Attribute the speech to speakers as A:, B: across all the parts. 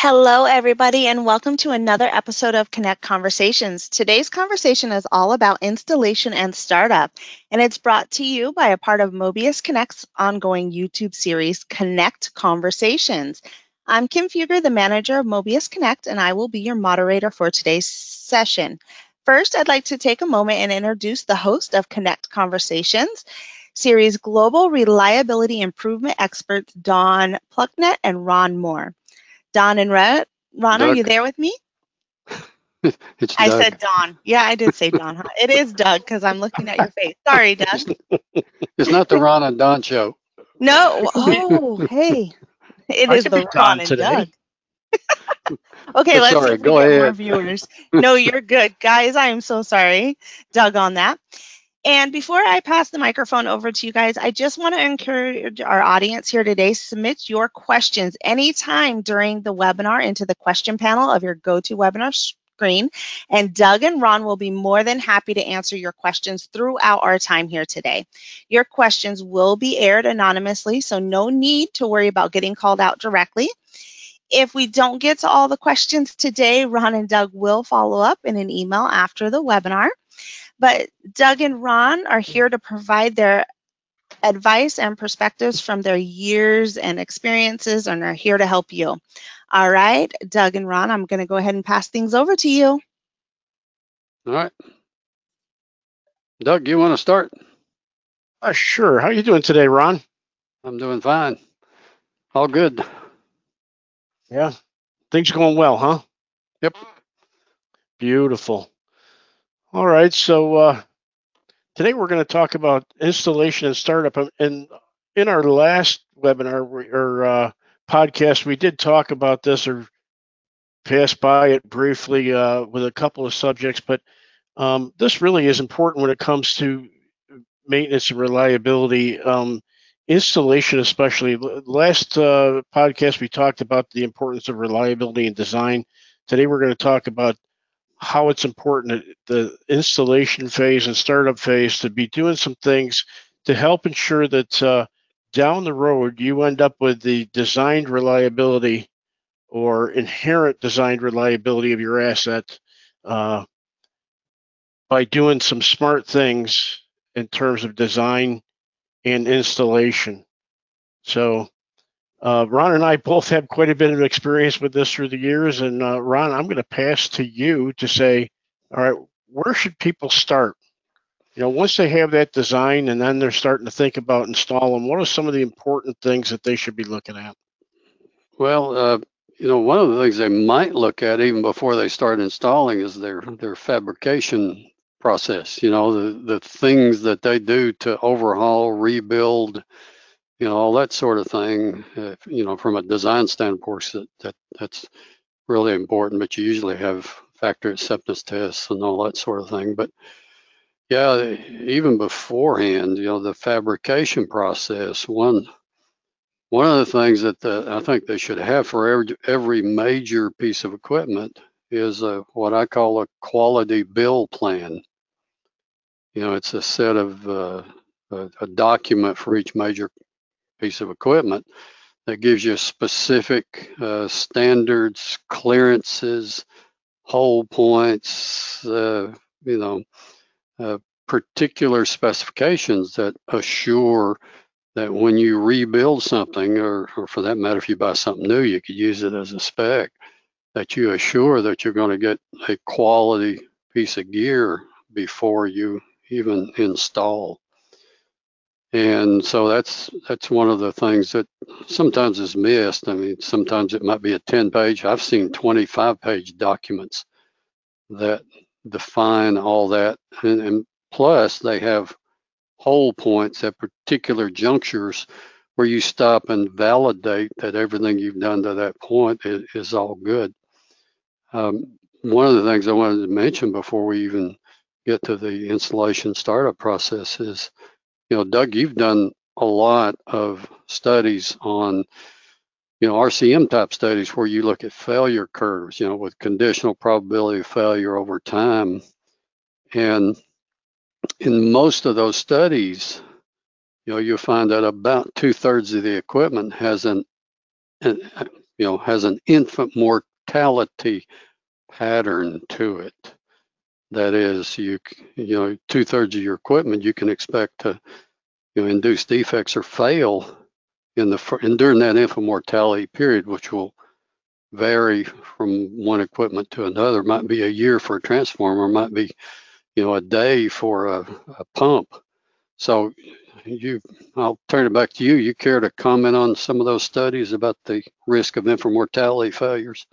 A: Hello, everybody, and welcome to another episode of Connect Conversations. Today's conversation is all about installation and startup, and it's brought to you by a part of MOBIUS Connect's ongoing YouTube series, Connect Conversations. I'm Kim Fugger, the manager of MOBIUS Connect, and I will be your moderator for today's session. First, I'd like to take a moment and introduce the host of Connect Conversations, series Global Reliability Improvement experts Don Plucknette and Ron Moore. Don and Ron, are you there with me?
B: It's
A: I
B: Doug.
A: said Don. Yeah, I did say Don. Huh? It is Doug because I'm looking at your face. Sorry, Doug.
B: It's not the Ron and Don show.
A: No. Oh, hey. It
C: I
A: is
C: could
A: the
C: be
A: Ron
C: Don
A: and
C: today.
A: Doug. Okay, let's see
B: Sorry,
A: if we
B: go
A: get more
B: ahead.
A: viewers. No, you're good. Guys, I am so sorry, Doug, on that. And before I pass the microphone over to you guys, I just want to encourage our audience here today, submit your questions anytime during the webinar into the question panel of your GoToWebinar screen. And Doug and Ron will be more than happy to answer your questions throughout our time here today. Your questions will be aired anonymously, so no need to worry about getting called out directly. If we don't get to all the questions today, Ron and Doug will follow up in an email after the webinar. But Doug and Ron are here to provide their advice and perspectives from their years and experiences and are here to help you. All right, Doug and Ron, I'm going to go ahead and pass things over to you.
B: All right. Doug, you want to start?
C: Sure. How you doing today, Ron?
B: I'm doing fine. All good.
C: Yeah. Things going well, huh?
B: Yep.
C: Beautiful. All right. So today we're going to talk about installation and startup. And in our last webinar or podcast, we did talk about this or pass by it briefly with a couple of subjects. But this really is important when it comes to maintenance and reliability. Installation especially. Last podcast we talked about the importance of reliability and design. Today we're going to talk about how it's important at the installation phase and startup phase to be doing some things to help ensure that down the road you end up with the designed reliability or inherent designed reliability of your asset by doing some smart things in terms of design and installation. So Ron and I both have quite a bit of experience with this through the years. And Ron, I'm going to pass to you to say, all right, where should people start? You know, once they have that design and then they're starting to think about installing, what are some of the important things that they should be looking at?
B: Well, one of the things they might look at even before they start installing is their fabrication process. The things that they do to overhaul, rebuild, all that sort of thing. From a design standpoint, that's really important. But you usually have factory acceptance tests and all that sort of thing. But yeah, even beforehand, the fabrication process. One of the things that I think they should have for every major piece of equipment is what I call a quality build plan. It's a set of a document for each major piece of equipment that gives you specific standards, clearances, hole points, particular specifications that assure that when you rebuild something, or for that matter, if you buy something new, you could use it as a spec, that you assure that you're going to get a quality piece of gear before you even install. And so that's one of the things that sometimes is missed. I mean, sometimes it might be a 10-page. I've seen 25-page documents that define all that. And plus, they have hole points at particular junctures where you stop and validate that everything you've done to that point is all good. One of the things I wanted to mention before we even get to the installation startup process is, Doug, you've done a lot of studies on, RCM type studies where you look at failure curves, with conditional probability of failure over time. And in most of those studies, you'll find that about 2/3 of the equipment has has an infant mortality pattern to it. That is, you know, 2/3 of your equipment you can expect to induce defects or fail and during that infant mortality period, which will vary from one equipment to another. Might be a year for a transformer, might be a day for a pump. So I'll turn it back to you. You care to comment on some of those studies about the risk of infant mortality failures?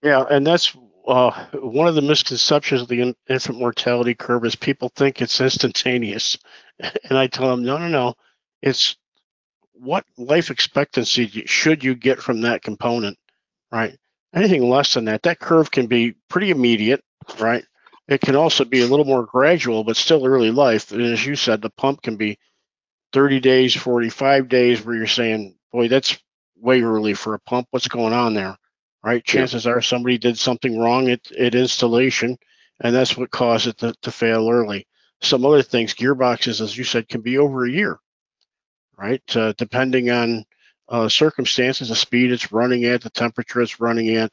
C: Yeah, and that's one of the misconceptions of the infant mortality curve is people think it's instantaneous. And I tell them, no. It's what life expectancy should you get from that component, right? Anything less than that, that curve can be pretty immediate, right? It can also be a little more gradual, but still early life. And as you said, the pump can be 30 days, 45 days, where you're saying, boy, that's way early for a pump. What's going on there, right? Chances are somebody did something wrong at installation, and that's what caused it to fail early. Some other things, gearboxes, as you said, can be over a year, right? Depending on circumstances, the speed it's running at, the temperature it's running at,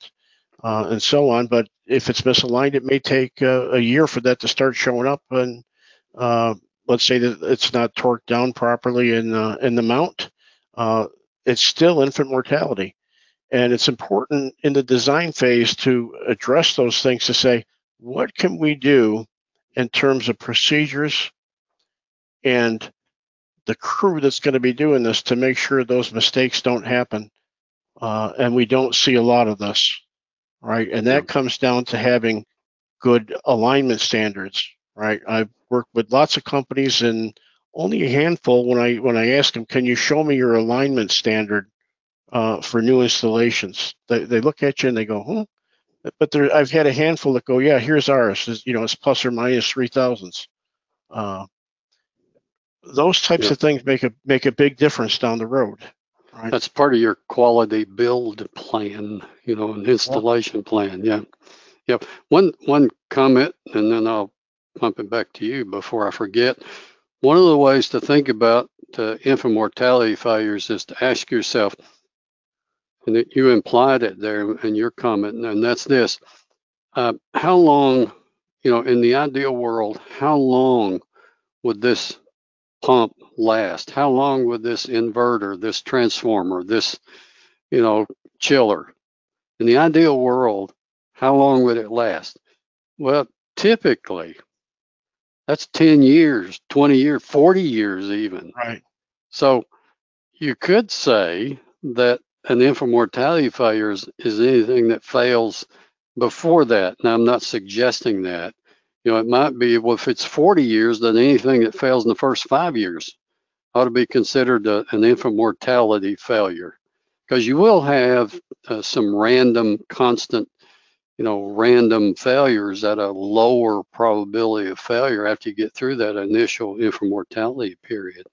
C: and so on. But if it's misaligned, it may take a year for that to start showing up. And let's say that it's not torqued down properly in the mount, it's still infant mortality. And it's important in the design phase to address those things, to say, what can we do in terms of procedures and the crew that's going to be doing this to make sure those mistakes don't happen, and we don't see a lot of this, right? And that comes down to having good alignment standards, right? I've worked with lots of companies, and only a handful, when I ask them, can you show me your alignment standard for new installations? They look at you and they go, but I've had a handful that go, yeah, here's ours. It's plus or minus 3,000ths. Those types of things make a big difference down the road. Right?
B: That's part of your quality build plan, an installation plan. Yeah. Yep. One comment, and then I'll pump it back to you before I forget. One of the ways to think about infant mortality failures is to ask yourself, and that you implied it there in your comment, and that's this: how long, in the ideal world, how long would this pump last? How long would this inverter, this transformer, this, chiller? In the ideal world, how long would it last? Well, typically, that's 10 years, 20 years, 40 years even.
C: Right.
B: So you could say that an infant mortality failure is anything that fails before that. Now, I'm not suggesting that. It might be, well, if it's 40 years, then anything that fails in the first 5 years ought to be considered an infant mortality failure, because you will have some random, constant, random failures at a lower probability of failure after you get through that initial infant mortality period.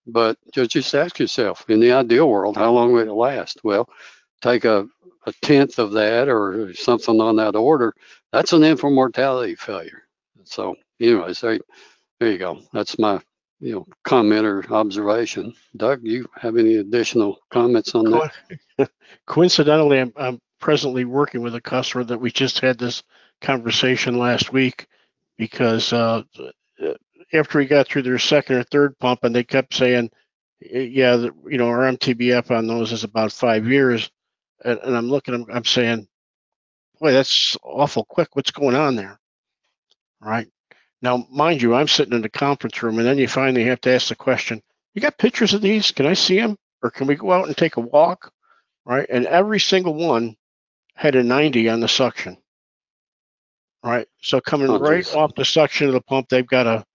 B: But just ask yourself, in the ideal world, how long would it last? Well, take a tenth of that or something on that order. That's an infant mortality failure. So anyways, there you go. That's my comment or observation. Doug, do you have any additional comments on that?
C: Coincidentally, I'm presently working with a customer that we just had this conversation last week, because after we got through their second or third pump, and they kept saying, yeah, our MTBF on those is about 5 years. And I'm looking, I'm saying, boy, that's awful quick. What's going on there? Right. Now, mind you, I'm sitting in the conference room, and then you finally have to ask the question, you got pictures of these? Can I see them? Or can we go out and take a walk? Right. And every single one had a 90 on the suction. Right. So coming right off the suction of the pump, they've got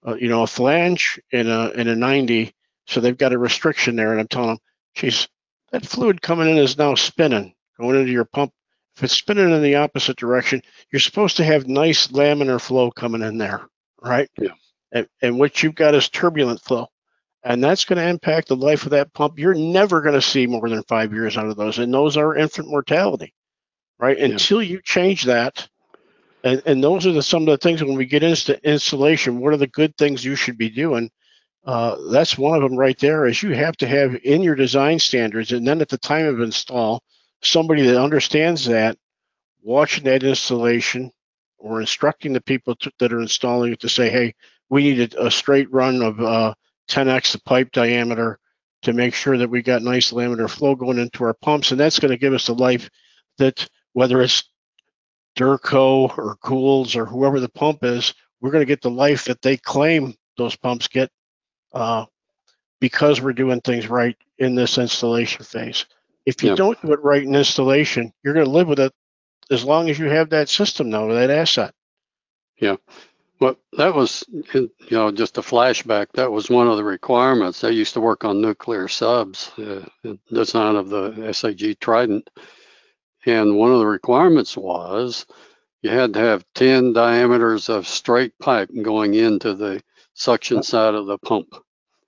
C: a flange and a 90. So they've got a restriction there. And I'm telling them, geez, that fluid coming in is now spinning, going into your pump. If it's spinning in the opposite direction, you're supposed to have nice laminar flow coming in there, right?
B: Yeah.
C: And what you've got is turbulent flow. And that's going to impact the life of that pump. You're never going to see more than 5 years out of those. And those are infant mortality, right? Yeah. Until you change that. And those are some of the things when we get into installation, what are the good things you should be doing? That's one of them right there, is you have to have in your design standards, and then at the time of install, somebody that understands that, watching that installation or instructing the people that are installing it to say, hey, we need a straight run of 10x the pipe diameter to make sure that we got nice laminar flow going into our pumps. And that's going to give us the life that, whether it's Durco or Goulds or whoever the pump is, we're going to get the life that they claim those pumps get because we're doing things right in this installation phase. If you don't do it right in installation, you're going to live with it as long as you have that system now, that asset.
B: Yeah. Well, that was, just a flashback. That was one of the requirements. I used to work on nuclear subs, design of the SAG Trident. And one of the requirements was you had to have 10 diameters of straight pipe going into the suction side of the pump.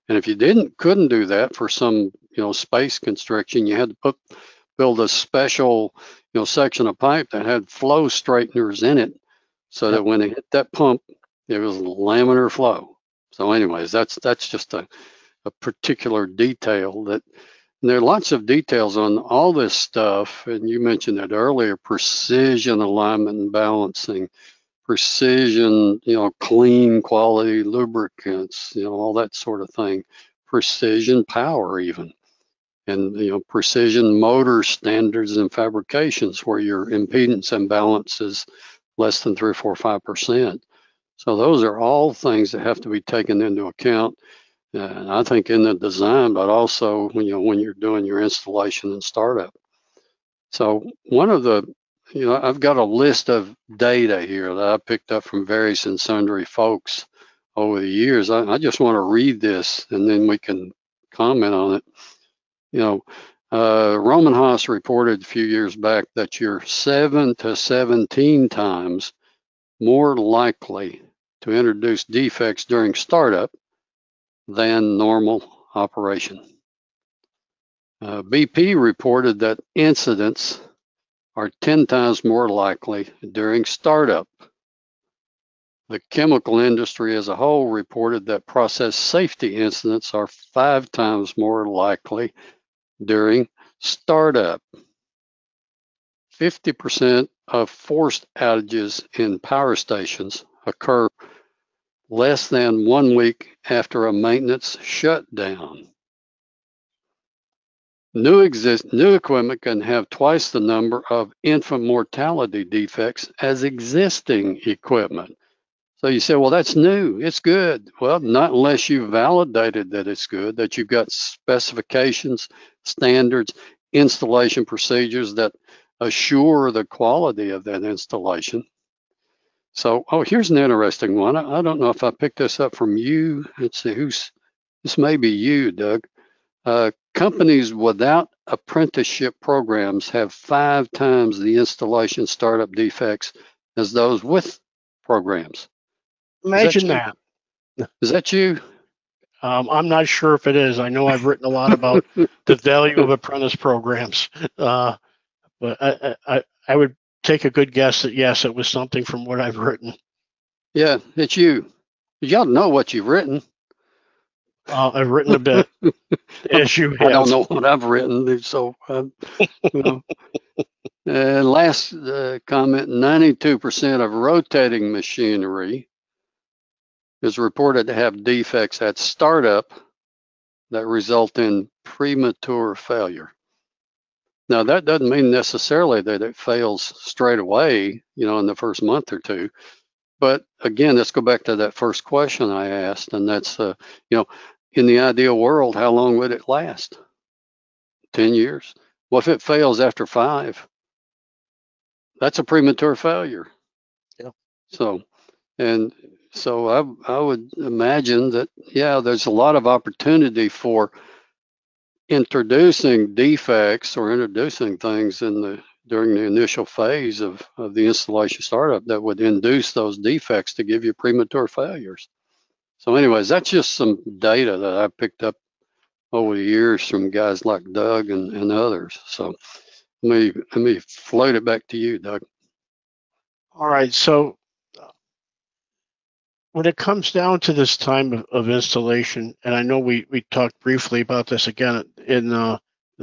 B: And if you couldn't do that for some, space constriction, you had to build a special, section of pipe that had flow straighteners in it, so that when it hit that pump, it was laminar flow. So anyways, that's just a particular detail and there are lots of details on all this stuff. And you mentioned it earlier, precision alignment and balancing, precision, clean quality lubricants, all that sort of thing, precision power even. And, precision motor standards and fabrications where your impedance imbalance is less than 3, 4, 5%. So those are all things that have to be taken into account. I think in the design, but also when you're doing your installation and startup. So one of the, I've got a list of data here that I picked up from various and sundry folks over the years. I just want to read this and then we can comment on it. Roman Haas reported a few years back that you're 7 to 17 times more likely to introduce defects during startup than normal operation. BP reported that incidents are 10 times more likely during startup. The chemical industry as a whole reported that process safety incidents are 5 times more likely during startup. 50% of forced outages in power stations occur less than 1 week after a maintenance shutdown. New equipment can have twice the number of infant mortality defects as existing equipment. So you say, well, that's new, it's good. Well, not unless you've validated that it's good, that you've got specifications, standards, installation procedures that assure the quality of that installation. So, here's an interesting one. I don't know if I picked this up from you. Let's see, this may be you, Doug. Companies without apprenticeship programs have 5 times the installation startup defects as those with programs.
C: Imagine that.
B: Is that you?
C: I'm not sure if it is. I know I've written a lot about the value of apprentice programs, but I would take a good guess that yes, it was something from what I've written.
B: Yeah, it's you. You ought to know what you've written.
C: I've written a bit, as you have.
B: I don't know what I've written, so last comment: 92% of rotating machinery is reported to have defects at startup that result in premature failure. Now, that doesn't mean necessarily that it fails straight away, in the first month or two. But again, let's go back to that first question I asked, and that's, in the ideal world, how long would it last? 10 years? Well, if it fails after 5, that's a premature failure.
C: Yeah.
B: So I would imagine that, there's a lot of opportunity for introducing defects or introducing things during the initial phase of the installation startup that would induce those defects to give you premature failures. So anyways, that's just some data that I picked up over the years from guys like Doug and others. So let me float it back to you, Doug.
C: All right. So when it comes down to this time of installation, and I know we talked briefly about this again in the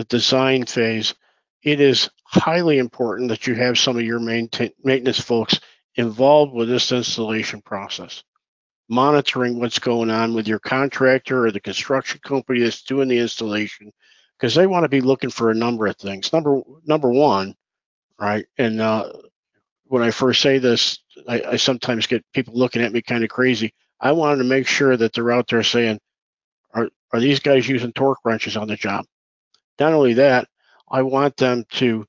C: design phase, it is highly important that you have some of your maintenance folks involved with this installation process, monitoring what's going on with your contractor or the construction company that's doing the installation, because they want to be looking for a number of things. Number one, right? And when I first say this, I sometimes get people looking at me kind of crazy. I wanted to make sure that they're out there saying, are these guys using torque wrenches on the job? Not only that, I want them to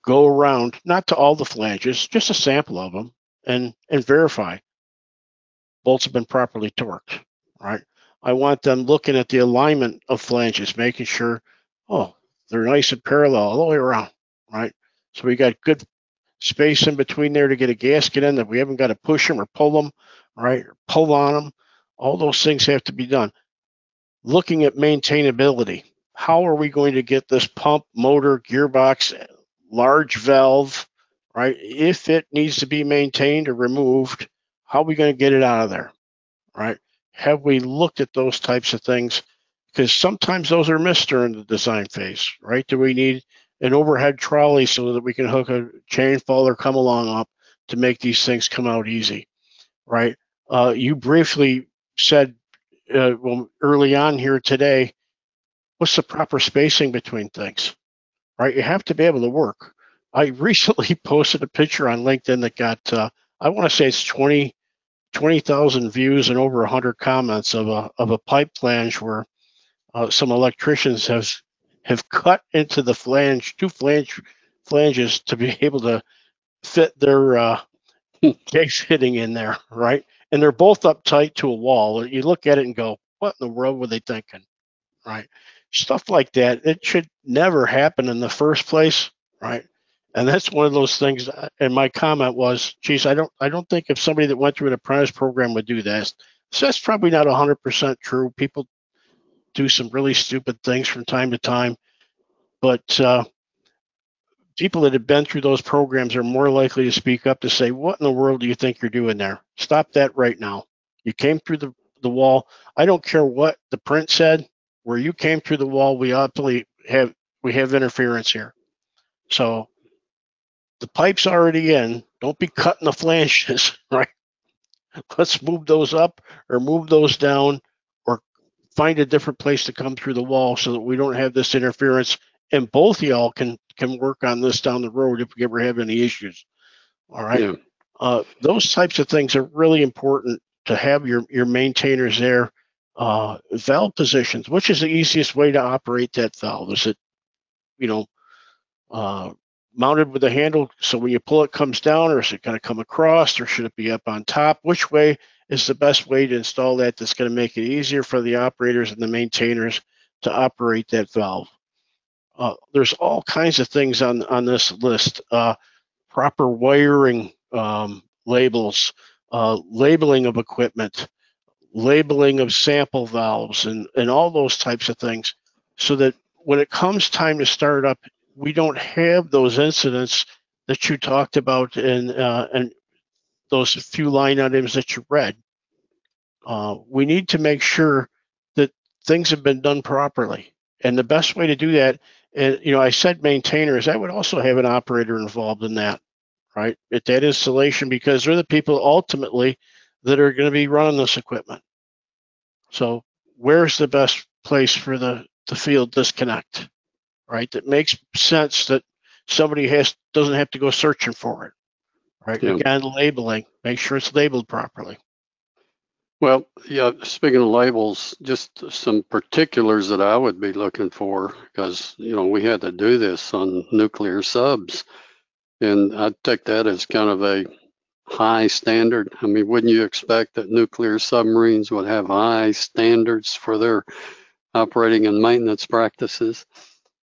C: go around, not to all the flanges, just a sample of them, and verify bolts have been properly torqued, right? I want them looking at the alignment of flanges, making sure, oh, they're nice and parallel all the way around, right? So we got good space in between there to get a gasket in, that we haven't got to push them or pull them, right? Or pull on them. All those things have to be done. Looking at maintainability. How are we going to get this pump, motor, gearbox, large valve, right? If it needs to be maintained or removed, how are we going to get it out of there, right? Have we looked at those types of things? Because sometimes those are missed during the design phase, right? Do we need an overhead trolley so that we can hook a chain follower come along up to make these things come out easy, right? You briefly said well, early on here today, what's the proper spacing between things, right? You have to be able to work. I recently posted a picture on LinkedIn that got, I want to say it's 20,000 views and over 100 comments of a pipe flange where some electricians have cut into the flange, flanges to be able to fit their case fitting in there, right? And they're both up tight to a wall. You look at it and go, what in the world were they thinking, right? Stuff like that, it should never happen in the first place, right? And that's one of those things. And my comment was, geez, I don't think if somebody that went through an apprentice program would do that. So that's probably not 100% true. People do some really stupid things from time to time, but people that have been through those programs are more likely to speak up to say, what in the world do you think you're doing there? Stop that right now. You came through the wall. I don't care what the print said. Where you came through the wall, we have interference here. So the pipe's already in. Don't be cutting the flanges, right? Let's move those up or move those down, or find a different place to come through the wall so that we don't have this interference, and both of y'all can work on this down the road if we ever have any issues. All right. Yeah. Those types of things are really important to have your maintainers there. Valve positions. Which is the easiest way to operate that valve? Is it, mounted with a handle so when you pull it comes down, or is it going to come across, or should it be up on top? Which way is the best way to install that that's going to make it easier for the operators and the maintainers to operate that valve? There's all kinds of things on this list. Proper wiring labels, labeling of equipment, labeling of sample valves, and all those types of things, so that when it comes time to start up, we don't have those incidents that you talked about and those few line items that you read. We need to make sure that things have been done properly. And the best way to do that, and I said maintainers, I would also have an operator involved in that, right? At that installation, because they're the people ultimately that are going to be running this equipment. So where's the best place for the field disconnect, right? That makes sense, that somebody doesn't have to go searching for it, right? Yeah. Again, labeling, make sure it's labeled properly.
B: Well, yeah, speaking of labels, just some particulars that I would be looking for, because, we had to do this on nuclear subs, and I take that as kind of a high standard. I mean, wouldn't you expect that nuclear submarines would have high standards for their operating and maintenance practices?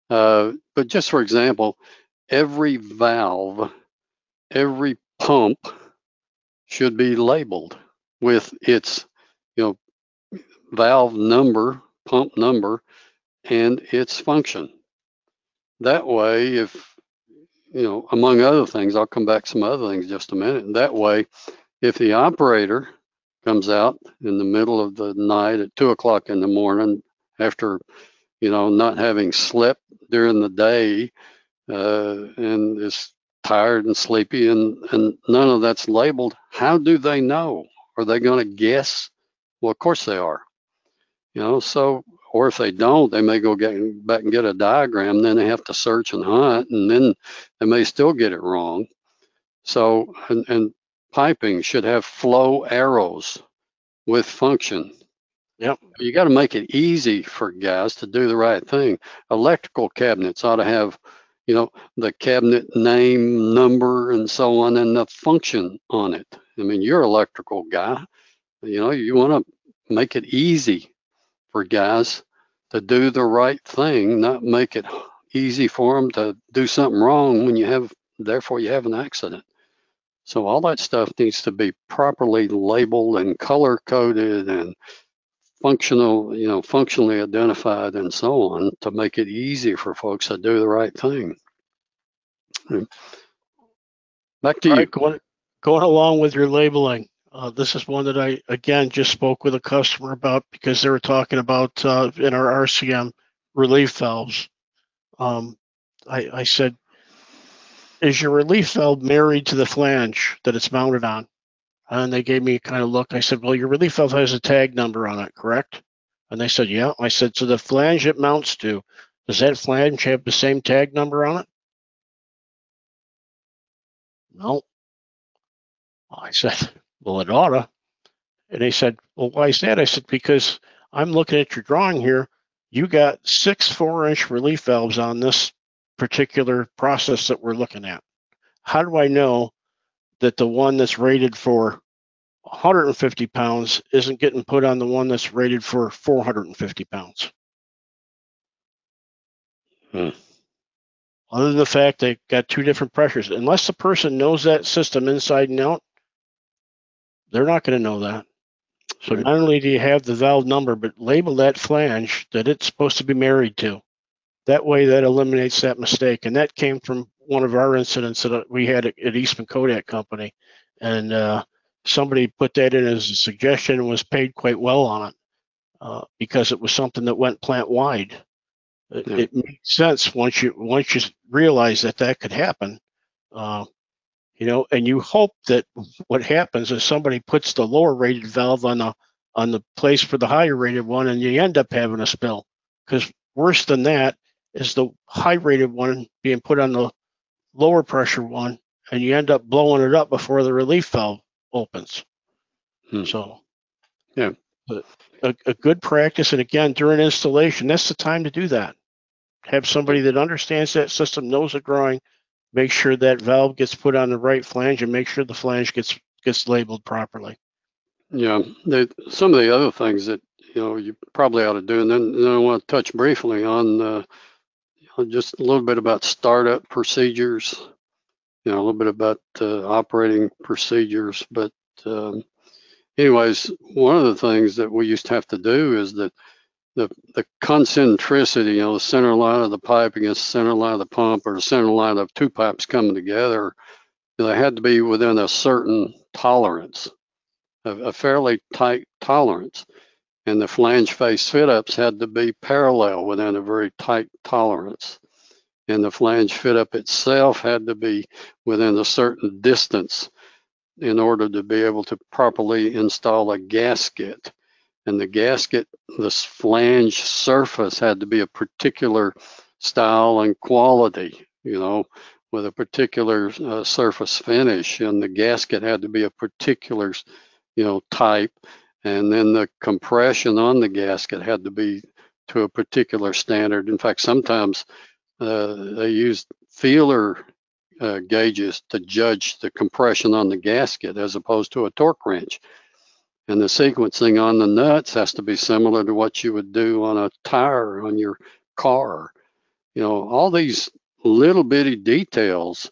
B: But just for example, every valve, every pump should be labeled with its, valve number, pump number, and its function. That way, if, among other things, I'll come back to some other things in just a minute. That way, if the operator comes out in the middle of the night at 2 o'clock in the morning after, not having slept during the day, and is tired and sleepy, and none of that's labeled, how do they know? Are they going to guess? Well, of course they are. So, or if they don't, they may go back and get a diagram, then they have to search and hunt, and then they may still get it wrong. So, and piping should have flow arrows with function.
C: Yep.
B: You got to make it easy for guys to do the right thing. Electrical cabinets ought to have, the cabinet name, number, and so on, and the function on it. I mean, you're an electrical guy. You want to make it easy for guys to do the right thing, not make it easy for them to do something wrong when therefore you have an accident. So all that stuff needs to be properly labeled and color coded and functionally identified and so on to make it easy for folks to do the right thing. Back to you.
C: Going along with your labeling, this is one that I, again, just spoke with a customer about because they were talking about in our RCM relief valves. I said, is your relief valve married to the flange that it's mounted on? And they gave me a kind of look. I said, well, your relief valve has a tag number on it, correct? And they said, yeah. I said, so the flange it mounts to, does that flange have the same tag number on it? No. I said, well, it oughta. And they said, well, why is that? I said, because I'm looking at your drawing here. You got 6 4-inch relief valves on this particular process that we're looking at. How do I know that the one that's rated for 150 pounds isn't getting put on the one that's rated for 450 pounds? Other than the fact they got 2 different pressures. Unless the person knows that system inside and out, they're not going to know that. So not only do you have the valve number, but label that flange that it's supposed to be married to. That way that eliminates that mistake. And that came from one of our incidents that we had at Eastman Kodak Company. And somebody put that in as a suggestion and was paid quite well on it because it was something that went plant-wide. It makes sense once you realize that could happen. And you hope that what happens is somebody puts the lower rated valve on the place for the higher rated one, and you end up having a spill. Because worse than that is the high rated one being put on the lower pressure one, and you end up blowing it up before the relief valve opens. So,
B: yeah,
C: a good practice, and again, during installation, that's the time to do that. Have somebody that understands that system, knows the drawing, make sure that valve gets put on the right flange, and make sure the flange gets labeled properly.
B: Yeah, some of the other things that you probably ought to do, and then I want to touch briefly on just a little bit about startup procedures, a little bit about operating procedures. But anyways, one of the things that we used to have to do is that the concentricity, the center line of the pipe against the center line of the pump, or the center line of 2 pipes coming together, they had to be within a certain tolerance, a fairly tight tolerance. And the flange face fit-ups had to be parallel within a very tight tolerance. And the flange fit-up itself had to be within a certain distance in order to be able to properly install a gasket. And the gasket, this flange surface had to be a particular style and quality, with a particular surface finish. And the gasket had to be a particular, type. And then the compression on the gasket had to be to a particular standard. In fact, sometimes they used feeler gauges to judge the compression on the gasket as opposed to a torque wrench. And the sequencing on the nuts has to be similar to what you would do on a tire on your car. All these little bitty details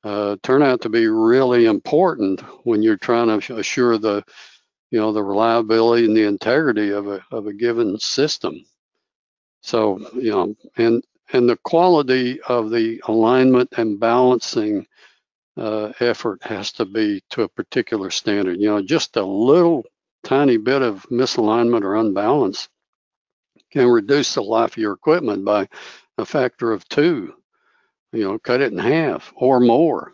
B: turn out to be really important when you're trying to assure the reliability and the integrity of a given system. So, and the quality of the alignment and balancing effort has to be to a particular standard. Just a little tiny bit of misalignment or unbalance can reduce the life of your equipment by a factor of 2. cut it in half or more,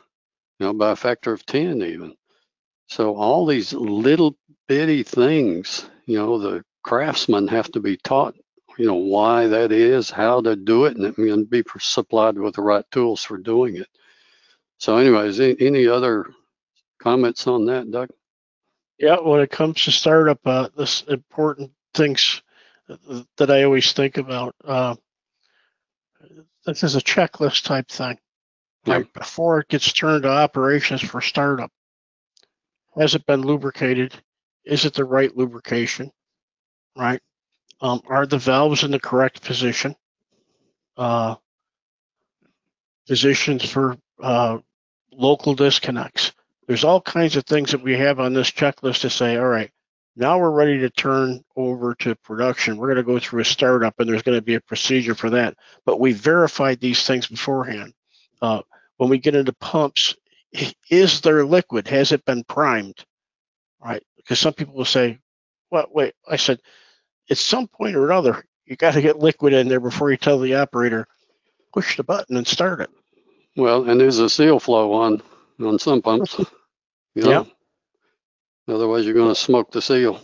B: by a factor of 10 even. So all these little bitty things, the craftsmen have to be taught, why that is, how to do it, and be supplied with the right tools for doing it. So anyways, any other comments on that, Doug?
C: Yeah, when it comes to startup, this important things that I always think about, this is a checklist type thing. Right before it gets turned to operations for startup. Has it been lubricated? Is it the right lubrication? Right? Are the valves in the correct position? Positions for local disconnects. There's all kinds of things that we have on this checklist to say, all right, now we're ready to turn over to production. We're going to go through a startup, and there's going to be a procedure for that. But we verified these things beforehand. When we get into pumps, is there liquid? Has it been primed? Right? Because some people will say, well, wait, I said, at some point or another, you got to get liquid in there before you tell the operator, push the button and start it.
B: Well, and there's a seal flow on some pumps.
C: Yeah.
B: Otherwise, you're going to smoke the seal.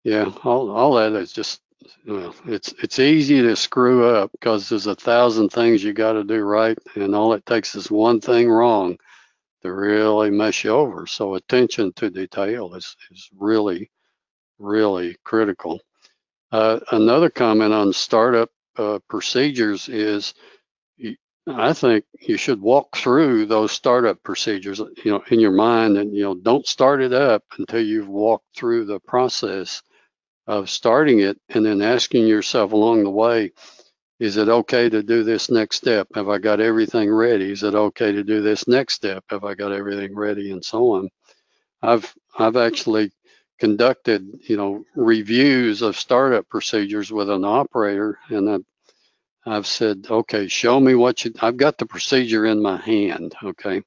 B: Yeah, all that is just, it's easy to screw up because there's 1,000 things you got to do right, and all it takes is one thing wrong to really mess you over. So attention to detail is really, really critical. Another comment on startup procedures is, I think you should walk through those startup procedures, in your mind, and don't start it up until you've walked through the process of starting it, and then asking yourself along the way, is it okay to do this next step? Have I got everything ready? Is it okay to do this next step? Have I got everything ready? And so on. I've actually conducted, reviews of startup procedures with an operator, and I've said, okay, show me I've got the procedure in my hand, okay?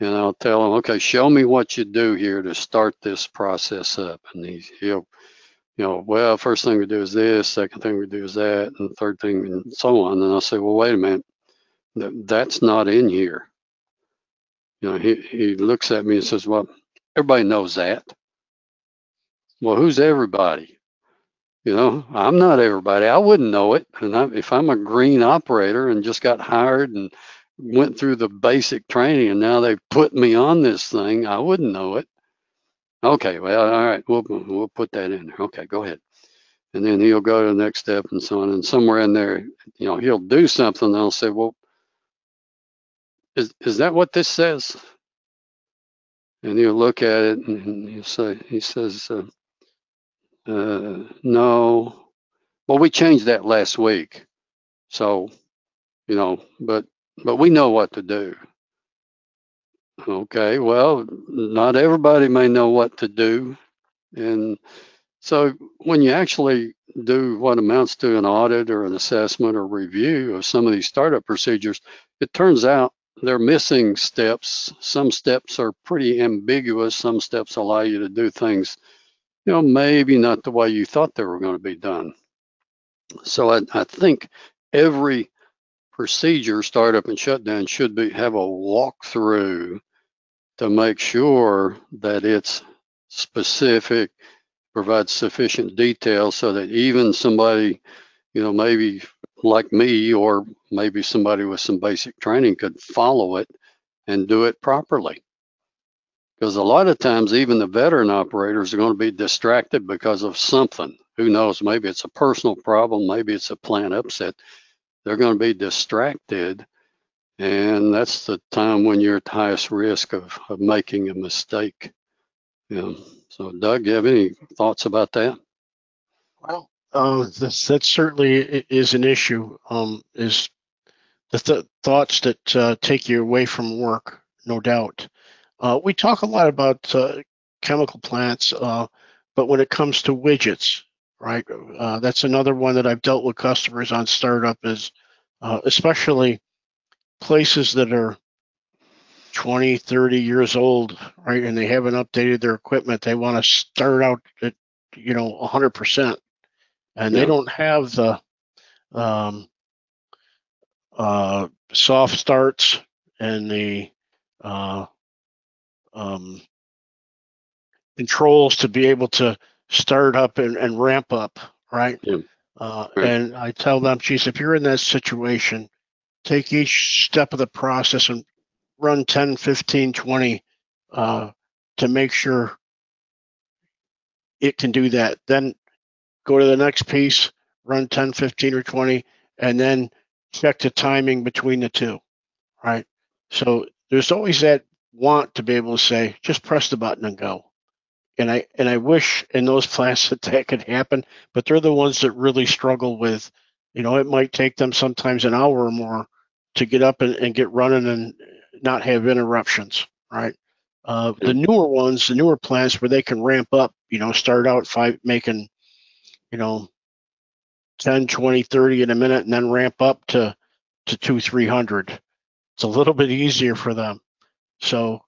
B: And I'll tell him, okay, show me what you do here to start this process up. And he'll, well, first thing we do is this, second thing we do is that, and third thing, and so on. And I'll say, well, wait a minute, that's not in here. He looks at me and says, well, everybody knows that. Well, who's everybody? I'm not everybody. I wouldn't know it. And if I'm a green operator and just got hired and went through the basic training and now they put me on this thing, I wouldn't know it. Okay, well, all right, we'll put that in there. Okay, go ahead. And then he'll go to the next step and so on. And somewhere in there, he'll do something and I'll say, well, is that what this says? And he'll look at it and he says, no. Well, we changed that last week. So, but we know what to do. Okay, well, not everybody may know what to do. And so when you actually do what amounts to an audit or an assessment or review of some of these startup procedures, it turns out they're missing steps. Some steps are pretty ambiguous. Some steps allow you to do things, maybe not the way you thought they were going to be done. So I think every procedure, startup and shutdown, should have a walkthrough to make sure that it's specific, provides sufficient detail so that even somebody, maybe like me or maybe somebody with some basic training could follow it and do it properly. Because a lot of times even the veteran operators are going to be distracted because of something. Who knows? Maybe it's a personal problem, maybe it's a plant upset. They're going to be distracted, and that's the time when you're at the highest risk of making a mistake. So Doug, do you have any thoughts about that?
C: Well, that certainly is an issue, is the thoughts that take you away from work, no doubt. We talk a lot about chemical plants, but when it comes to widgets, right, that's another one that I've dealt with customers on startup is especially places that are 20, 30 years old, right, and they haven't updated their equipment. They want to start out at, 100%, and they don't have the soft starts and the controls to be able to start up and ramp up, right?
B: Yeah. Right.
C: And I tell them, geez, if you're in that situation, take each step of the process and run 10, 15, 20 to make sure it can do that. Then go to the next piece, run 10, 15, or 20, and then check the timing between the two, right? So there's always that want to be able to say, just press the button and go. And I wish in those plants that could happen, but they're the ones that really struggle with, it might take them sometimes an hour or more to get up and get running and not have interruptions, right? The newer ones, the newer plants where they can ramp up, start out making, 10, 20, 30 in a minute and then ramp up to 200, 300. It's a little bit easier for them. So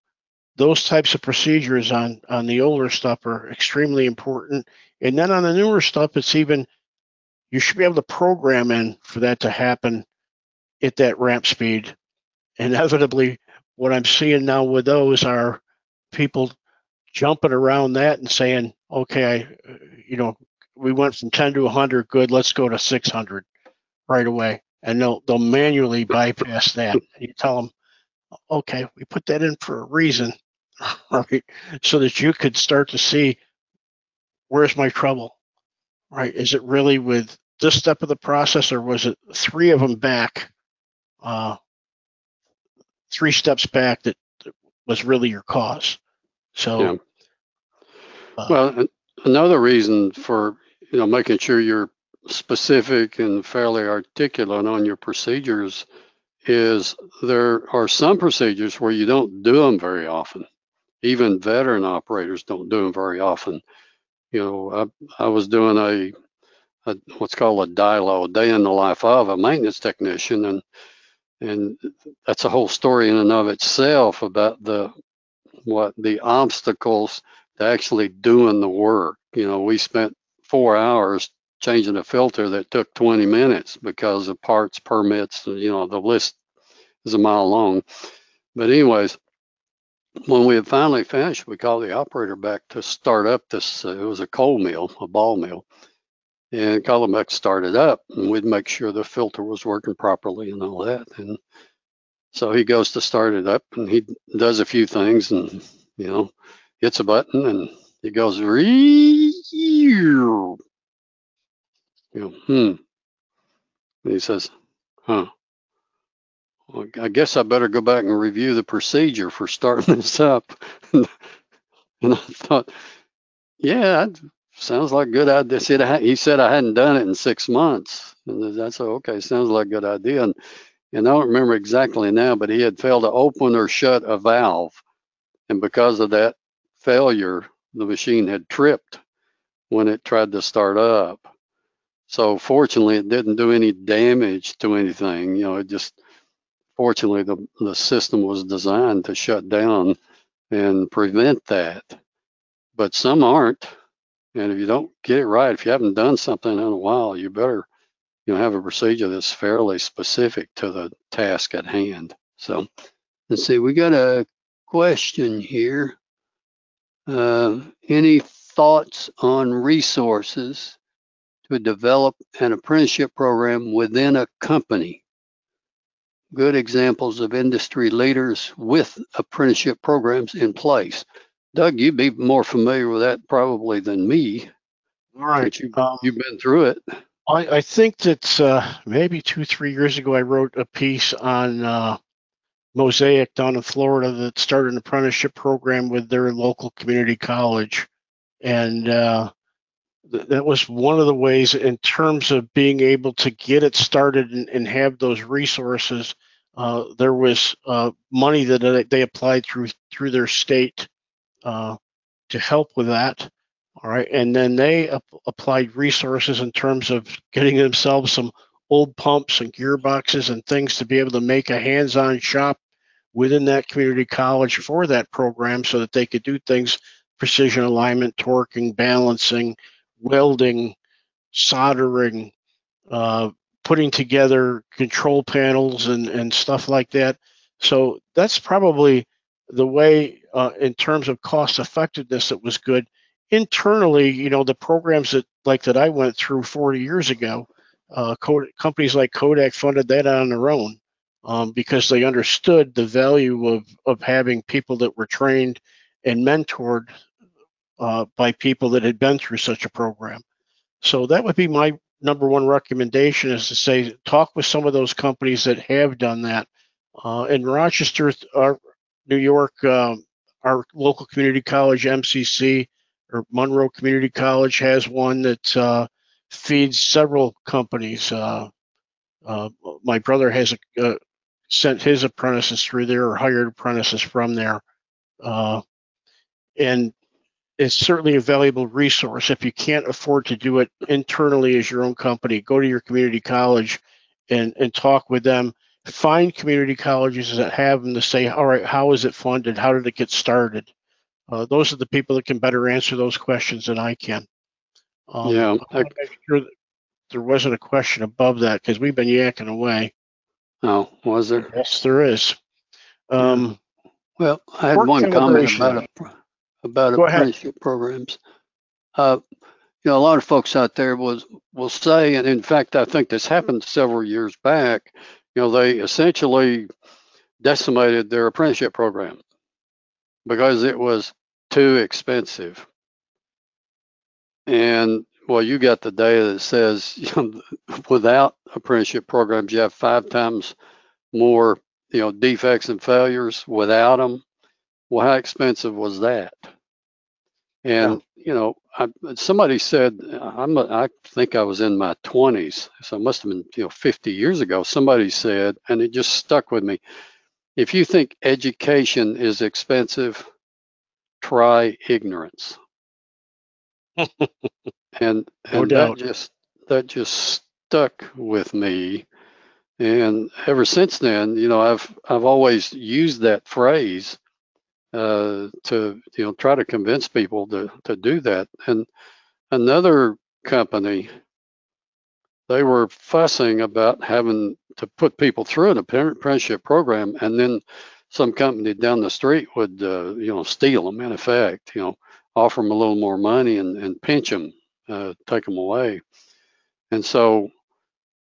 C: those types of procedures on the older stuff are extremely important. And then on the newer stuff, it's even, you should be able to program in for that to happen at that ramp speed. Inevitably, what I'm seeing now with those are people jumping around that and saying, okay, we went from 10 to 100, good, let's go to 600 right away. And they'll manually bypass that. And you tell them, okay, we put that in for a reason, right? So that you could start to see, where's my trouble, right? Is it really with this step of the process, or was it 3 of them back, 3 steps back that was really your cause? So,
B: yeah. Well, another reason for making sure you're specific and fairly articulate on your procedures is there are some procedures where you don't do them very often. Even veteran operators don't do them very often. I was doing a what's called a DILO, day in the life of a maintenance technician, and that's a whole story in and of itself about the obstacles to actually doing the work. We spent 4 hours changing a filter that took 20 minutes because of parts, permits, the list is a mile long. But anyways, when we had finally finished, we called the operator back to start up this, it was a cold mill, a ball mill, and called him back to start it up, and we'd make sure the filter was working properly and all that. And so he goes to start it up, and he does a few things, and hits a button, and it goes, And he says, huh. Well, I guess I better go back and review the procedure for starting this up. And I thought, yeah, that sounds like a good idea. He said I hadn't done it in 6 months. And I said, okay, sounds like a good idea. And I don't remember exactly now, but he had failed to open or shut a valve. And because of that failure, the machine had tripped when it tried to start up. So fortunately, it didn't do any damage to anything. It just, fortunately, the system was designed to shut down and prevent that. But some aren't. And if you don't get it right, if you haven't done something in a while, you better have a procedure that's fairly specific to the task at hand. So let's see, we got a question here. Any thoughts on resources to develop an apprenticeship program within a company? Good examples of industry leaders with apprenticeship programs in place. Doug, you'd be more familiar with that probably than me.
C: All right.
B: You've been through it.
C: I think that maybe 2, 3 years ago, I wrote a piece on Mosaic down in Florida that started an apprenticeship program with their local community college. And that was one of the ways in terms of being able to get it started and have those resources. There was money that they applied through their state to help with that. All right. And then they applied resources in terms of getting themselves some old pumps and gearboxes and things to be able to make a hands-on shop within that community college for that program so that they could do things, precision alignment, torquing, balancing, welding, soldering, putting together control panels and stuff like that. So that's probably the way, in terms of cost effectiveness, it was good. Internally, the programs that I went through 40 years ago, companies like Kodak funded that on their own, because they understood the value of having people that were trained and mentored by people that had been through such a program. So that would be my number one recommendation, is to say, talk with some of those companies that have done that. In Rochester, New York, our local community college, MCC, or Monroe Community College, has one that feeds several companies. My brother has sent his apprentices through there, or hired apprentices from there. And it's certainly a valuable resource. If you can't afford to do it internally as your own company, go to your community college and talk with them. Find community colleges that have them, to say, all right, how is it funded? How did it get started? Those are the people that can better answer those questions than I can.
B: Yeah.
C: I want to make sure that there wasn't a question above that, because we've been yakking away.
B: Oh, was there?
C: Yes, there is.
B: Well, I had
C: Work
B: one comment
C: calibration.
B: about
C: Go ahead.
B: apprenticeship programs. A lot of folks out there will say, and in fact, I think this happened several years back. They essentially decimated their apprenticeship program because it was too expensive. And well, you got the data that says without apprenticeship programs, you have 5 times more defects and failures without them. Well, how expensive was that? And somebody said, I think I was in my 20s, so it must have been 50 years ago. Somebody said, and it just stuck with me, if you think education is expensive, try ignorance. and
C: No
B: and
C: doubt.
B: that just stuck with me. And ever since then, I've always used that phrase to try to convince people to do that. And another company, they were fussing about having to put people through an apprenticeship program, and then some company down the street would steal them, in effect, offer them a little more money and pinch them, take them away. And so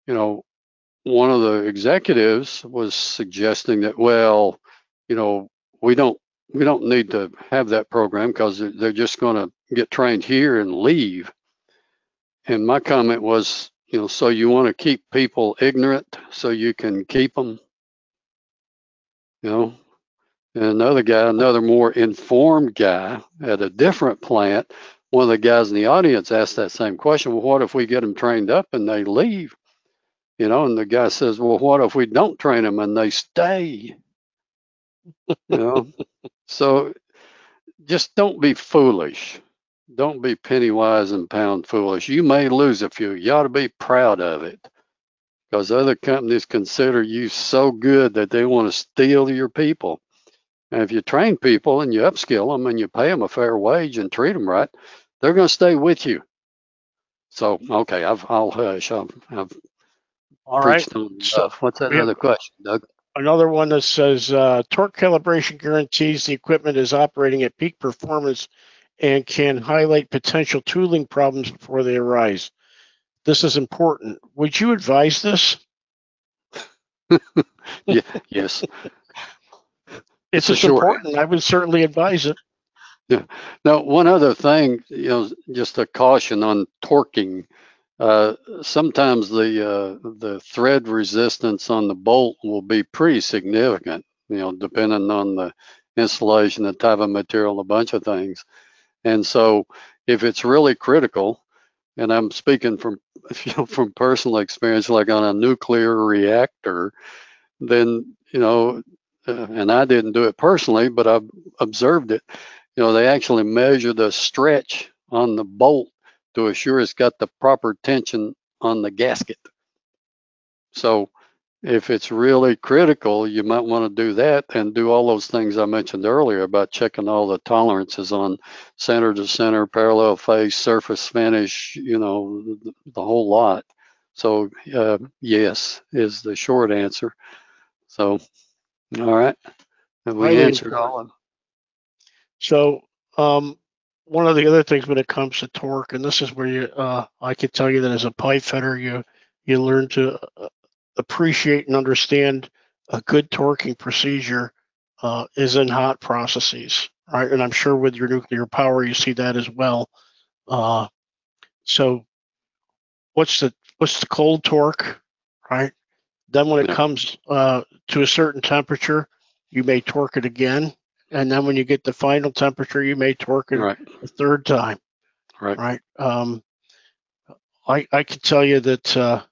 B: one of the executives was suggesting that, well, we don't need to have that program because they're just going to get trained here and leave. And my comment was, so you want to keep people ignorant so you can keep them? And another guy, another more informed guy at a different plant, one of the guys in the audience asked that same question. Well, what if we get them trained up and they leave? And the guy says, well, what if we don't train them and they stay? So just don't be foolish. Don't be penny wise and pound foolish. You may lose a few. You ought to be proud of it, because other companies consider you so good that they want to steal your people. And if you train people and you upskill them and you pay them a fair wage and treat them right, they're going to stay with you. So, okay, I'll hush. I've
C: All right.
B: preached on enough. What's that other question, Doug?
C: Another one that says torque calibration guarantees the equipment is operating at peak performance and can highlight potential tooling problems before they arise. This is important. Would you advise this?
B: Yeah, yes.
C: If it's important, I would certainly advise it.
B: Yeah. Now, one other thing, just a caution on torquing. Sometimes the thread resistance on the bolt will be pretty significant, depending on the installation, the type of material, a bunch of things. And so if it's really critical, and I'm speaking from personal experience, like on a nuclear reactor, then, and I didn't do it personally, but I've observed it, they actually measure the stretch on the bolt to assure it's got the proper tension on the gasket. So if it's really critical, you might want to do that and do all those things I mentioned earlier about checking all the tolerances on center to center, parallel face, surface finish, the whole lot. So yes is the short answer. So, all right. Have we
C: Highly
B: answered
C: important.
B: all of them?
C: So, one of the other things when it comes to torque, and this is where you, I can tell you that as a pipe fitter, you learn to appreciate and understand a good torquing procedure is in hot processes, right? And I'm sure with your nuclear power, you see that as well. So, what's the cold torque, right? Then when it
B: Yeah.
C: comes to a certain temperature, you may torque it again. And then when you get the final temperature, you may torque it
B: Right.
C: a third time,
B: Right.
C: right? I can tell you that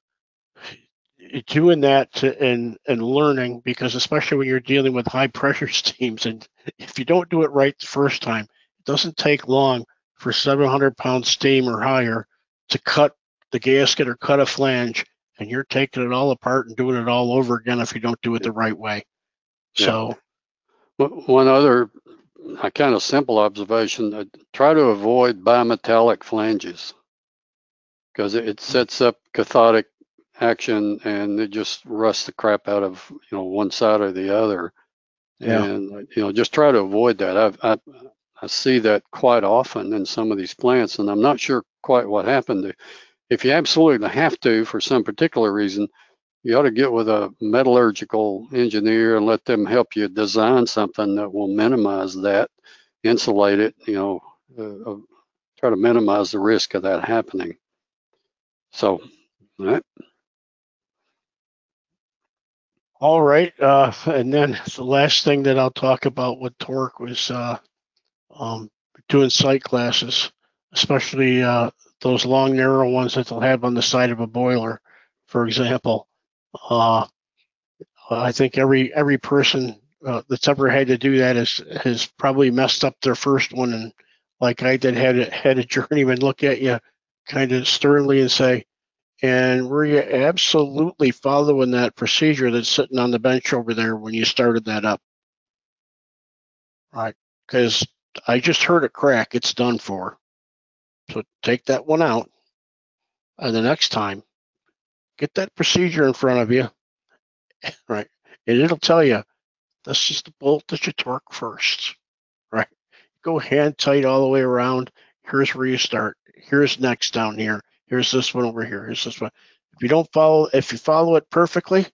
C: doing that and learning, because especially when you're dealing with high pressure steams, and if you don't do it right the first time, it doesn't take long for 700-pound steam or higher to cut the gasket or cut a flange, and you're taking it all apart and doing it all over again if you don't do it the right way.
B: Yeah.
C: So,
B: One other kind of simple observation, try to avoid bimetallic flanges because it sets up cathodic action and it just rusts the crap out of one side or the other.
C: yeah.
B: And just try to avoid that. I see that quite often in some of these plants, and I'm not sure quite what happened. If you absolutely have to for some particular reason, you ought to get with a metallurgical engineer and let them help you design something that will minimize that, insulate it, try to minimize the risk of that happening. So, all right.
C: All right. And then the last thing that I'll talk about with torque was doing sight classes, especially those long, narrow ones that they'll have on the side of a boiler, for example. I think every person that's ever had to do that has probably messed up their first one, and like I did, had a journeyman look at you kind of sternly and say, "And were you absolutely following that procedure that's sitting on the bench over there when you started that up?" Right? Because I just heard it crack. It's done for. So take that one out, and the next time, get that procedure in front of you, right? And it'll tell you this is the bolt that you torque first, right? Go hand tight all the way around. Here's where you start. Here's next down here. Here's this one over here. Here's this one. If you follow it perfectly,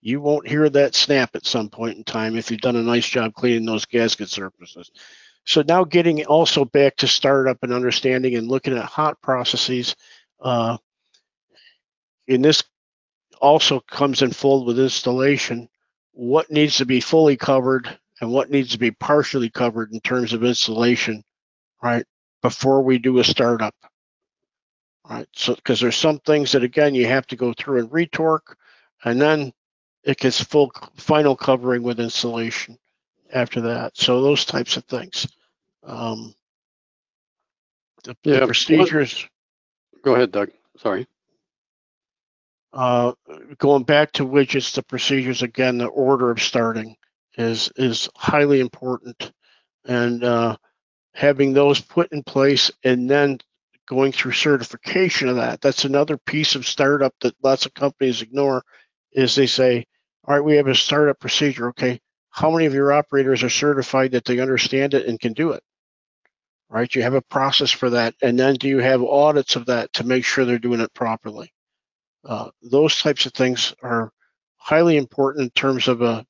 C: you won't hear that snap at some point in time if you've done a nice job cleaning those gasket surfaces. So now getting also back to startup and understanding and looking at hot processes, in this also comes in full with installation, what needs to be fully covered and what needs to be partially covered in terms of installation, right, before we do a startup. Right, so because there's some things that again you have to go through and retorque, and then it gets full final covering with installation after that. So those types of things. The procedures.
B: Go ahead, Doug. Sorry.
C: Going back to widgets, the procedures again, the order of starting is highly important, and having those put in place and then going through certification of that. That's another piece of startup that lots of companies ignore. Is they say, all right, we have a startup procedure. Okay, how many of your operators are certified that they understand it and can do it? Right, you have a process for that, and then do you have audits of that to make sure they're doing it properly? Those types of things are highly important in terms of a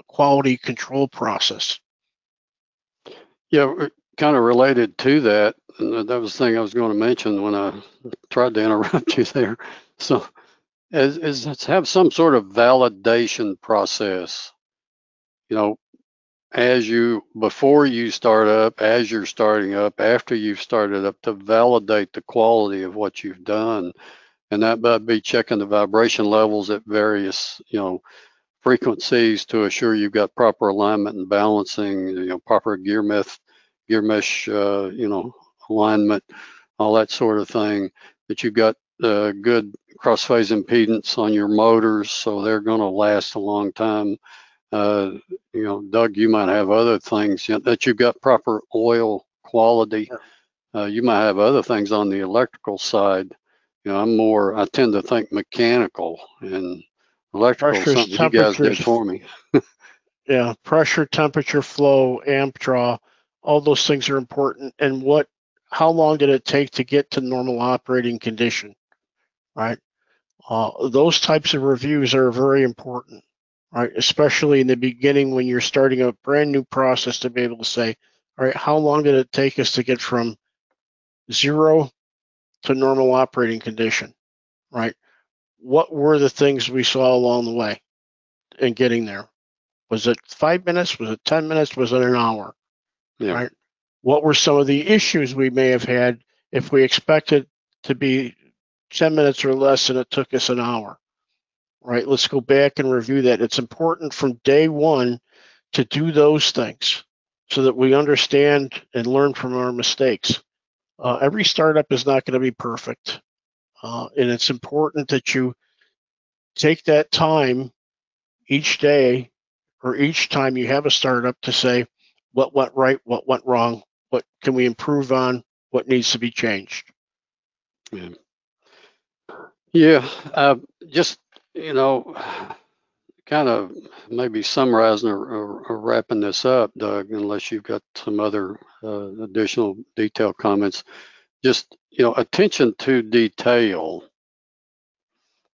C: quality control process.
B: Yeah, kind of related to that, and that was the thing I was going to mention when I tried to interrupt you there. So, is have some sort of validation process. Before you start up, as you're starting up, after you've started up, to validate the quality of what you've done. And that might be checking the vibration levels at various, frequencies to assure you've got proper alignment and balancing, proper gear mesh, alignment, all that sort of thing. That you've got good cross-phase impedance on your motors, so they're going to last a long time. Doug, you might have other things that you've got proper oil quality. You might have other things on the electrical side. I tend to think mechanical, and electrical is
C: Pressures,
B: something you guys did
C: temperatures,
B: for me.
C: yeah, pressure, temperature, flow, amp draw, all those things are important. And how long did it take to get to normal operating condition, right? Those types of reviews are very important, right? Especially in the beginning when you're starting a brand new process, to be able to say, all right, how long did it take us to get from 0 to normal operating condition, right? What were the things we saw along the way in getting there? Was it 5 minutes? Was it 10 minutes? Was it an hour?
B: Yeah.
C: Right? What were some of the issues we may have had if we expected to be 10 minutes or less and it took us an hour? Right? Let's go back and review that. It's important from day one to do those things so that we understand and learn from our mistakes. Every startup is not going to be perfect. And it's important that you take that time each day or each time you have a startup to say what went right, what went wrong, what can we improve on, what needs to be changed.
B: Yeah. Yeah. Just, kind of maybe summarizing or wrapping this up, Doug, unless you've got some other additional detailed comments. Just, attention to detail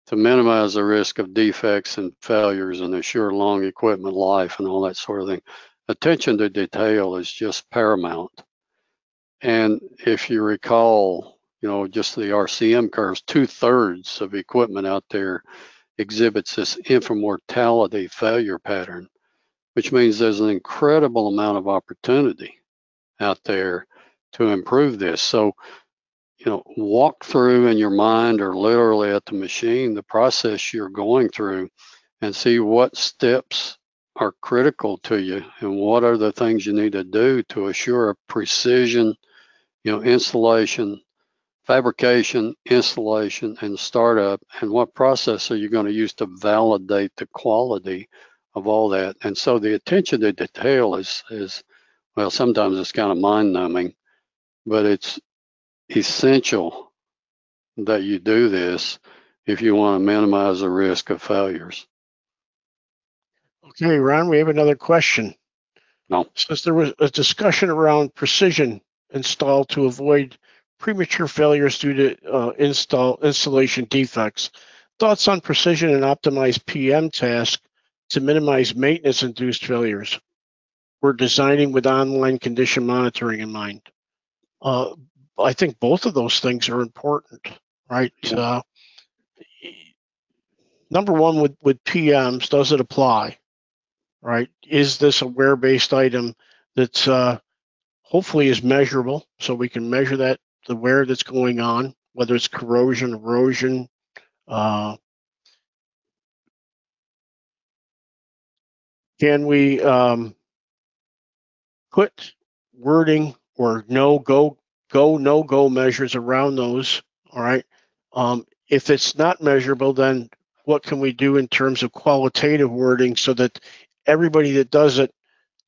B: to minimize the risk of defects and failures and assure long equipment life and all that sort of thing. Attention to detail is just paramount. And if you recall, just the RCM curves, 2/3 of equipment out there exhibits this mortality failure pattern, which means there's an incredible amount of opportunity out there to improve this. So, walk through in your mind or literally at the machine the process you're going through and see what steps are critical to you and what are the things you need to do to assure a precision, installation, fabrication, installation, and startup, and what process are you going to use to validate the quality of all that. And so the attention to detail is well, sometimes it's kind of mind-numbing, but it's essential that you do this if you want to minimize the risk of failures.
C: Okay, Ron, we have another question.
B: No.
C: Since there was a discussion around precision install to avoid premature failures due to installation defects, thoughts on precision and optimized PM task to minimize maintenance-induced failures? We're designing with online condition monitoring in mind. I think both of those things are important, right?
B: Yeah.
C: Number one, with PMs, does it apply, right? Is this a wear-based item that's hopefully is measurable, so we can measure the wear that's going on, whether it's corrosion, erosion, can we put wording or no-go measures around those, all right? If it's not measurable, then what can we do in terms of qualitative wording so that everybody that does it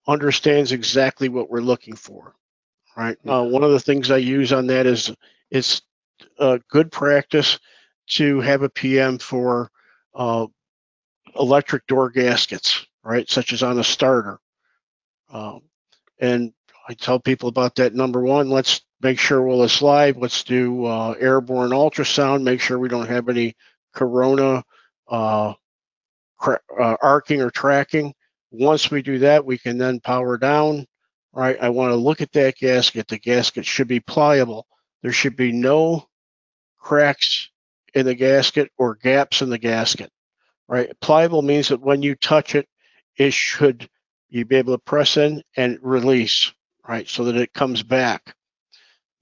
C: understands exactly what we're looking for, right? One of the things I use on that is it's good practice to have a PM for electric door gaskets, right, such as on a starter. And I tell people about that. Number one, let's make sure while it's live, let's do airborne ultrasound, make sure we don't have any corona arcing or tracking. Once we do that, we can then power down, right? I want to look at that gasket. The gasket should be pliable. There should be no cracks in the gasket or gaps in the gasket, right? Pliable means that when you touch it, it should you be able to press in and release, right? So that it comes back.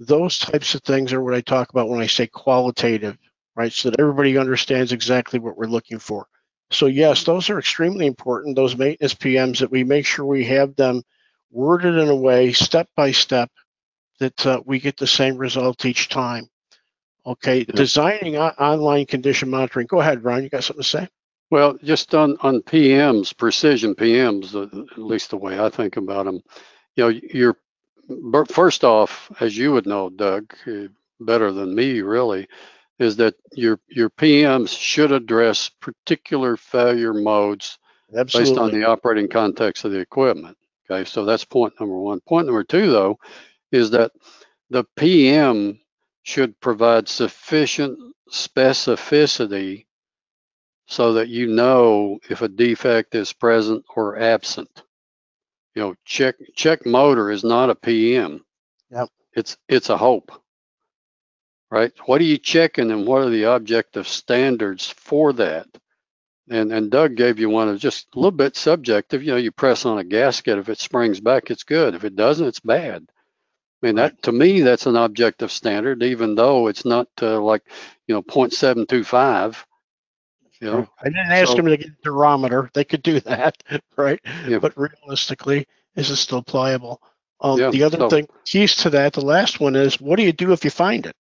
C: Those types of things are what I talk about when I say qualitative, right? So that everybody understands exactly what we're looking for. So yes, those are extremely important, those maintenance PMs, that we make sure we have them worded in a way, step by step, that we get the same result each time. Okay, yep. Designing online condition monitoring. Go ahead, Ron, you got something to say?
B: Well, just on PMs, precision PMs, at least the way I think about them, you're first off, as you would know, Doug, better than me, really, is that your PMs should address particular failure modes based on the operating context of the equipment. Okay, so that's point number one. Point number two, though, is that the PM should provide sufficient specificity so that you know if a defect is present or absent. You know, check motor is not a PM.
C: Yep.
B: It's a hope. Right? What are you checking, and what are the objective standards for that? And Doug gave you one of just a little bit subjective. You know, you press on a gasket. If it springs back, it's good. If it doesn't, it's bad. I mean, that to me, that's an objective standard, even though it's not like, 0.725. You know,
C: I didn't ask them to get a durometer. They could do that, right?
B: Yeah.
C: But realistically, is it still pliable? The other thing, keys to that, the last one is, what do you do if you find it?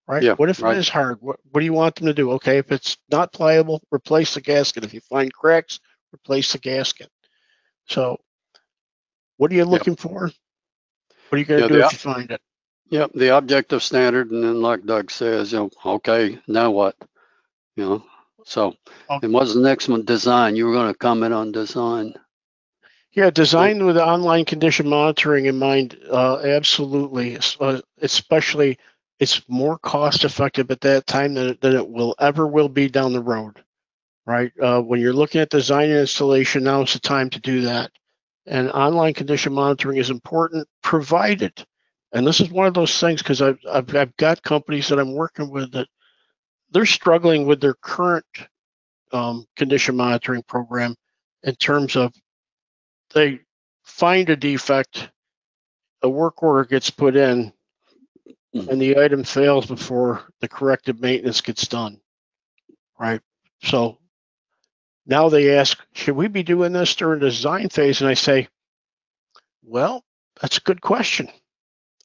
C: Right?
B: Yeah,
C: what if it is hard? What do you want them to do? Okay, if it's not pliable, replace the gasket. If you find cracks, replace the gasket. So what are you looking for? What are you going to do if you find it?
B: Yep, the objective standard, and then like Doug says, okay, now what? So and what's the next one? Design. You were going to comment on design.
C: Yeah, design with online condition monitoring in mind, absolutely. Especially, it's more cost effective at that time than it will be down the road, right? When you're looking at design and installation, now is the time to do that. And online condition monitoring is important, provided, and this is one of those things, because I've got companies that I'm working with that they're struggling with their current condition monitoring program in terms of they find a defect, a work order gets put in, and the item fails before the corrective maintenance gets done, right? So now they ask, should we be doing this during the design phase? And I say, well, that's a good question.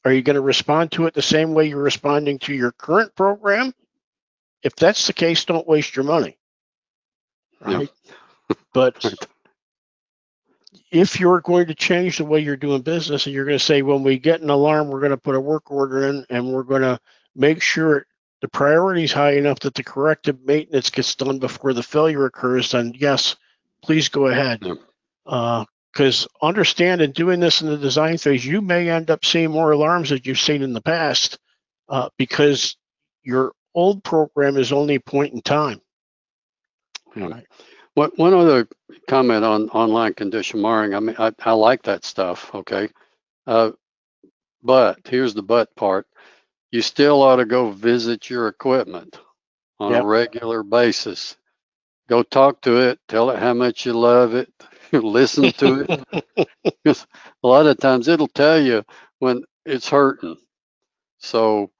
C: Are you going to respond to it the same way you're responding to your current program? If that's the case, don't waste your money, right? Yeah. But if you're going to change the way you're doing business and you're going to say, when we get an alarm, we're going to put a work order in and we're going to make sure the priority is high enough that the corrective maintenance gets done before the failure occurs, then yes, please go ahead. Because understand, in doing this in the design phase, you may end up seeing more alarms that you've seen in the past because your old program is only a point in time.
B: Yeah. Right. One other comment on online condition monitoring. I mean, I like that stuff, okay? But here's the but part. You still ought to go visit your equipment on a regular basis. Go talk to it, tell it how much you love it, listen to it. Because a lot of times it'll tell you when it's hurting. So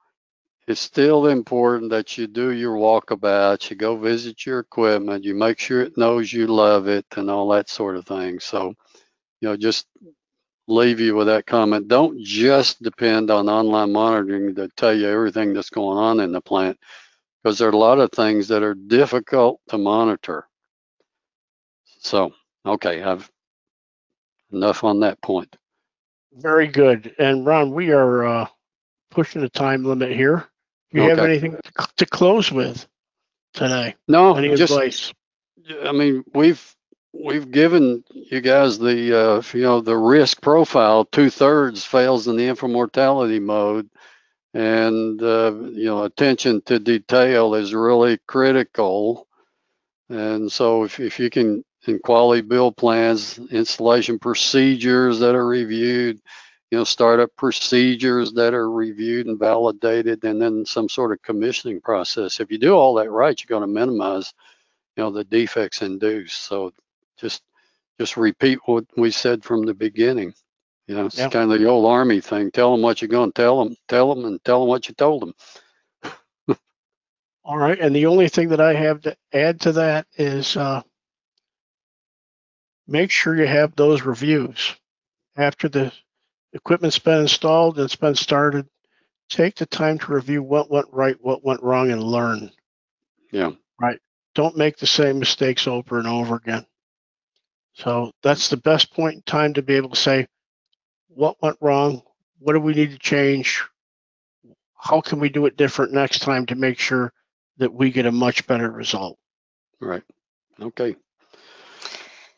B: it's still important that you do your walkabouts, you go visit your equipment, you make sure it knows you love it and all that sort of thing. So, just leave you with that comment. Don't just depend on online monitoring to tell you everything that's going on in the plant, because there are a lot of things that are difficult to monitor. So, okay, I've enough on that point.
C: Very good. And Ron, we are pushing the time limit here. Do you have anything to close with today?
B: No,
C: any advice?
B: I mean, we've given you guys the risk profile. 2/3 fails in the mortality mode, and attention to detail is really critical. And so if you can, in quality build plans, installation procedures that are reviewed, startup procedures that are reviewed and validated, and then some sort of commissioning process. If you do all that right, you're going to minimize, the defects induced. So just repeat what we said from the beginning. It's kind of the old Army thing. Tell them what you're going to tell them, and tell them what you told them.
C: All right. And the only thing that I have to add to that is make sure you have those reviews after the equipment's been installed and it's been started. Take the time to review what went right, what went wrong, and learn.
B: Yeah.
C: Right. Don't make the same mistakes over and over again. So that's the best point in time to be able to say, what went wrong? What do we need to change? how can we do it different next time to make sure that we get a much better result.
B: Right. Okay.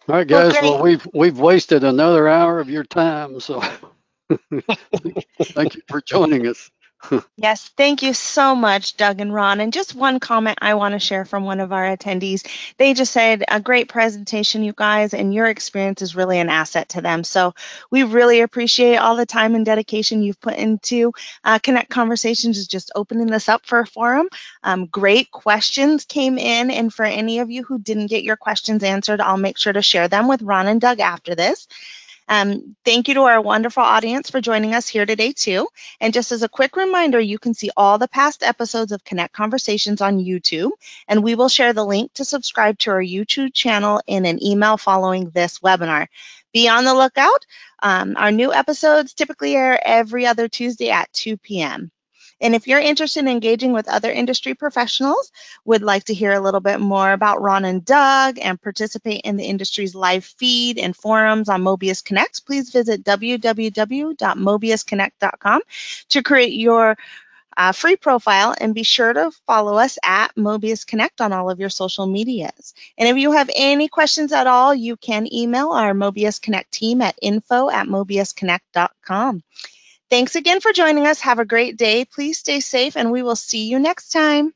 B: All right, guys.
A: Well,
B: we've wasted another hour of your time, so thank you for joining us.
A: Yes, thank you so much, Doug and Ron. And just one comment I want to share from one of our attendees. They just said, a great presentation, you guys, and your experience is really an asset to them. So we really appreciate all the time and dedication you've put into Connect Conversations, is just opening this up for a forum. Great questions came in, and for any of you who didn't get your questions answered, I'll make sure to share them with Ron and Doug after this. Thank you to our wonderful audience for joining us here today, too. And just as a quick reminder, you can see all the past episodes of Connect Conversations on YouTube, and we will share the link to subscribe to our YouTube channel in an email following this webinar. Be on the lookout. Our new episodes typically air every other Tuesday at 2 p.m. And if you're interested in engaging with other industry professionals, would like to hear a little bit more about Ron and Doug, and participate in the industry's live feed and forums on MOBIUS Connect, please visit www.mobiusconnect.com to create your free profile, and be sure to follow us at MOBIUS Connect on all of your social medias. And if you have any questions at all, you can email our MOBIUS Connect team at info@mobiusconnect.com. Thanks again for joining us. Have a great day. Please stay safe, and we will see you next time.